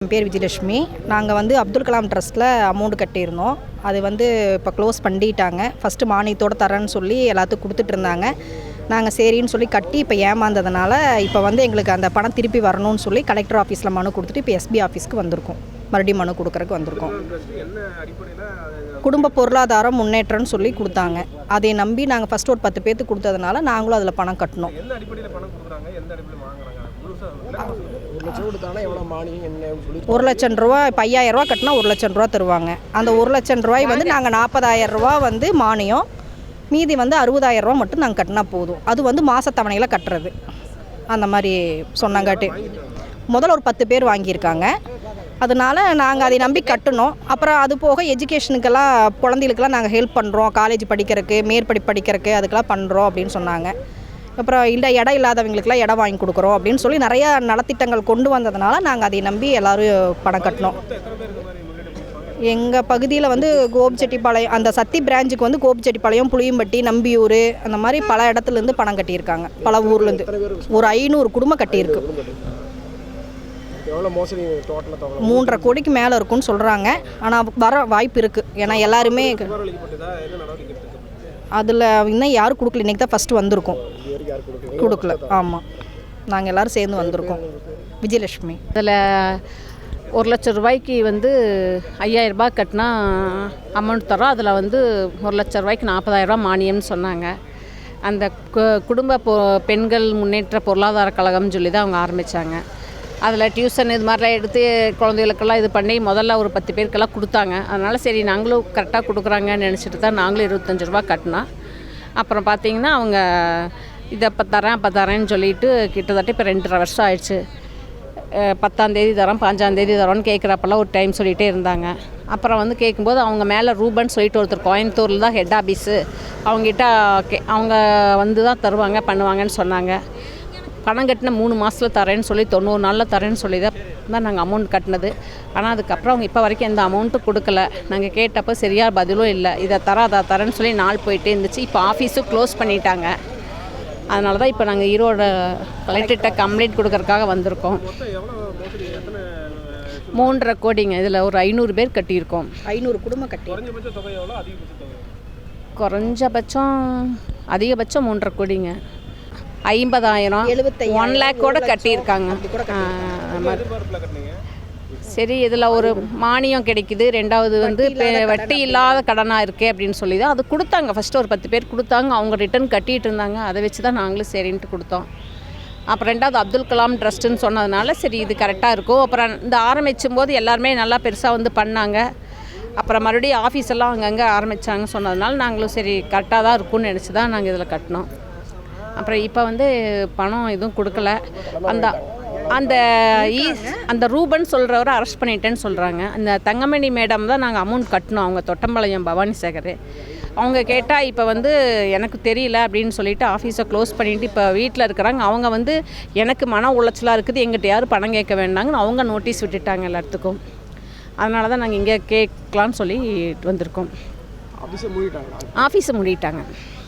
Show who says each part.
Speaker 1: என் பேர் விஜயலட்சுமி. நாங்கள் வந்து அப்துல் கலாம் ட்ரஸ்ட்டில் அமௌண்ட் கட்டியிருந்தோம். அது வந்து இப்போ க்ளோஸ் பண்ணிட்டாங்க. ஃபஸ்ட்டு மானியத்தோடு தரேன்னு சொல்லி எல்லாத்துக்கும் கொடுத்துட்டு இருந்தாங்க. நாங்கள் சரின்னு சொல்லி கட்டி இப்போ ஏமாந்ததுனால இப்போ வந்து எங்களுக்கு அந்த பணம் திருப்பி வரணும்னு சொல்லி கலெக்டர் ஆஃபீஸில் மனு கொடுத்துட்டு இப்போ எஸ்பி ஆஃபீஸ்க்கு வந்திருக்கோம். மறுபடியும் மனு கொடுக்குறதுக்கு வந்திருக்கோம். குடும்ப பொருளாதாரம் முன்னேற்றம்னு சொல்லி கொடுத்தாங்க. அதை நம்பி நாங்கள் ஃபஸ்ட்டு ஒரு 10 பேர்த்துக்கு கொடுத்ததுனால நாங்களும் அதில் பணம் கட்டினோம். 1 லட்சம் ரூபா. இப்போ 5000 ரூபா கட்டினா 1 லட்சம் ரூபா தருவாங்க. அந்த 1 லட்சம் ரூபாய் வந்து நாங்கள் 40,000 ரூபா வந்து மானியம், மீதி வந்து 60,000 ரூபா மட்டும் நாங்கள் கட்டினா போதும். அது வந்து மாதத்தவணையில் கட்டுறது அந்த மாதிரி சொன்னாங்காட்டி முதல்ல ஒரு 10 பேர் வாங்கியிருக்காங்க. அதனால் நாங்கள் அதை நம்பி கட்டணும். அப்புறம் அது போக எஜுகேஷனுக்கெல்லாம் குழந்தைகளுக்கெல்லாம் நாங்கள் ஹெல்ப் பண்ணுறோம், காலேஜ் படிக்கிறதுக்கு, மேற்படிப்பு படிக்கிறதுக்கு அதுக்கெல்லாம் பண்ணுறோம் அப்படின்னு சொன்னாங்க. அப்புறம் இல்லை இடம் இல்லாதவங்களுக்குலாம் இடம் வாங்கி கொடுக்குறோம் அப்படின்னு சொல்லி நிறையா நலத்திட்டங்கள் கொண்டு வந்ததுனால நாங்கள் அதை நம்பி எல்லோரும் பணம் கட்டினோம். எங்கள் பகுதியில் வந்து கோபிச்செட்டிப்பாளையம், அந்த சத்தி பிரான்ச்சுக்கு வந்து கோபிச்செட்டிப்பாளையம், புளியம்பட்டி, நம்பியூர், அந்த மாதிரி பல இடத்துலேருந்து பணம் கட்டியிருக்காங்க. பல ஊர்லேருந்து ஒரு 500 குடும்பம் கட்டியிருக்கு. 3.5 கோடிக்கு மேலே இருக்குன்னு சொல்கிறாங்க. ஆனால் வர வாய்ப்பு இருக்குது. ஏன்னா எல்லாருமே அதில் இன்னும் யாரும் கொடுக்கல. இன்றைக்கி தான் ஃபஸ்ட்டு வந்திருக்கோம். கொடுக்கல. ஆமாம், நாங்கள் எல்லோரும் சேர்ந்து வந்திருக்கோம். விஜயலட்சுமி.
Speaker 2: அதில் 1 லட்சம் ரூபாய்க்கு வந்து 5000 ரூபாய் கட்டினா அமௌண்ட் தரோம். அதில் வந்து 1 லட்சம் ரூபாய்க்கு 40,000 ரூபா மானியம்னு சொன்னாங்க. அந்த குடும்ப பெண்கள் முன்னேற்ற பொருளாதார கழகம்னு சொல்லி தான் அவங்க ஆரம்பித்தாங்க. அதில் டியூஷன் இது மாதிரிலாம் எடுத்து குழந்தைகளுக்கெல்லாம் இது பண்ணி முதல்ல ஒரு 10 பேருக்கெல்லாம் கொடுத்தாங்க. அதனால் சரி நாங்களும் கரெக்டாக கொடுக்குறாங்கன்னு நினச்சிட்டு தான் நாங்களும் 25 ரூபா கட்டினோம். அப்புறம் பார்த்திங்கன்னா அவங்க இதை அப்போ தரேன்னு சொல்லிட்டு கிட்டத்தட்ட இப்போ 2.5 வருஷம் ஆயிடுச்சு. 10ஆம் தேதி தரோம், 15ஆம் தேதி தரோன்னு கேட்குறப்பெல்லாம் ஒரு டைம் சொல்லிகிட்டே இருந்தாங்க. அப்புறம் வந்து கேட்கும்போது அவங்க மேலே ரூபன் சொல்லிட்டு ஒருத்தர் கோயம்புத்தூரில் தான் ஹெட் ஆஃபீஸு, அவங்ககிட்ட அவங்க வந்து தான் தருவாங்க பண்ணுவாங்கன்னு சொன்னாங்க. பணம் கட்டின 3 மாதத்தில் தரேன்னு சொல்லி 90 நாளில் தரேன்னு சொல்லி தான் நாங்கள் அமௌண்ட் கட்டினது. ஆனால் அதுக்கப்புறம் அவங்க இப்போ வரைக்கும் எந்த அமௌண்ட்டும் கொடுக்கல. நாங்கள் கேட்டப்போ சரியாக பதிலும் இல்லை. இதை தரேன்னு சொல்லி நாள் போயிட்டே இருந்துச்சு. இப்போ ஆஃபீஸும் க்ளோஸ் பண்ணிட்டாங்க. அதனால தான் இப்போ நாங்கள் ஈரோடு கலெக்டர்கிட்ட கம்ப்ளைண்ட் கொடுக்கறதுக்காக வந்திருக்கோம். 3.5 கோடிங்க. இதில் ஒரு 500 பேர் கட்டியிருக்கோம்.
Speaker 1: 500 குடும்பம் கட்டி.
Speaker 2: குறைஞ்சபட்சம் அதிகபட்சம் 3.5 கோடிங்க. 50,000 1 லேக் கூட கட்டியிருக்காங்க. சரி, இதில் ஒரு மானியம் கிடைக்குது. 2வது வந்து வட்டி இல்லாத கடனாக இருக்கே அப்படின்னு சொல்லி தான் அது கொடுத்தாங்க. ஃபஸ்ட்டு ஒரு 10 பேர் கொடுத்தாங்க. அவங்க ரிட்டர்ன் கட்டிகிட்டு இருந்தாங்க. அதை வச்சு தான் நாங்களும் சரின்ட்டு கொடுத்தோம். அப்புறம் 2வது அப்துல் கலாம் ட்ரஸ்ட்டுன்னு சொன்னதுனால சரி இது கரெக்டாக இருக்கும். அப்புறம் இந்த ஆரம்பிச்சும் போது எல்லாருமே நல்லா பெருசாக வந்து பண்ணாங்க. அப்புறம் மறுபடியும் ஆஃபீஸ் எல்லாம் அங்கங்கே ஆரம்பித்தாங்க சொன்னதுனால நாங்களும் சரி கரெக்டாக தான் இருக்கும்னு நினச்சி தான் நாங்கள் இதில் கட்டினோம். அப்புறம் இப்போ வந்து பணம் எதுவும் கொடுக்கல. அந்த ரூபன் சொல்கிறவரை அரெஸ்ட் பண்ணிட்டேன்னு சொல்கிறாங்க. அந்த தங்கமணி மேடம் தான் நாங்கள் அமௌண்ட் கட்டினோம். அவங்க தொட்டம்பாளையம் பவானி சேகர். அவங்க கேட்டால் இப்போ வந்து எனக்கு தெரியல அப்படின்னு சொல்லிட்டு ஆஃபீஸை க்ளோஸ் பண்ணிவிட்டு இப்போ வீட்டில் இருக்கிறாங்க. அவங்க வந்து எனக்கு மன உளைச்சலாக இருக்குது, எங்கிட்ட யாரும் பணம் கேட்க வேண்டாங்கன்னு அவங்க நோட்டீஸ் விட்டுட்டாங்க எல்லாத்துக்கும். அதனால தான் நாங்கள் இங்கே கேட்கலான்னு சொல்லி வந்திருக்கோம். ஆஃபீஸை மூடிட்டாங்க.